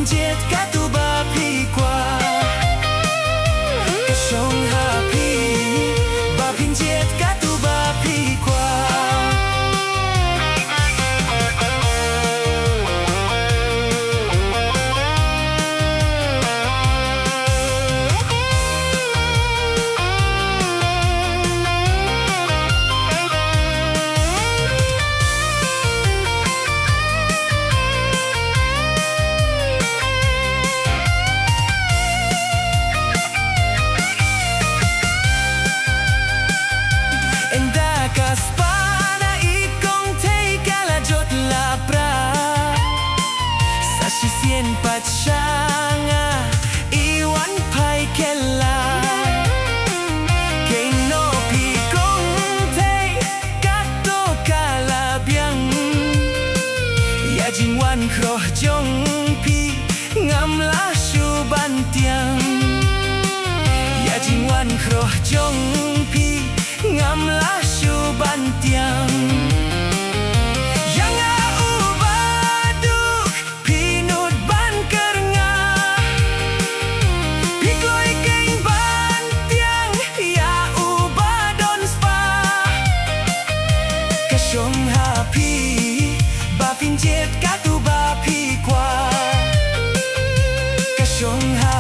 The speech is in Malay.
pinjet katu bapi kwa Kashong happy ba pinjet katu bapi kwa Patsyanga iwan pai kella Keng no pi kong te kato kalabyang Ya jinwan kroh jong pi ngam la shu bantiang Ya jinwan kroh jong pi ngam la shu bantiang Ianga Uba Duk pinut ban kernga Pikloi keng ban tiang Ya Uba don spa Kashong happy ba pinjet katu ba pi kwa Kashong happy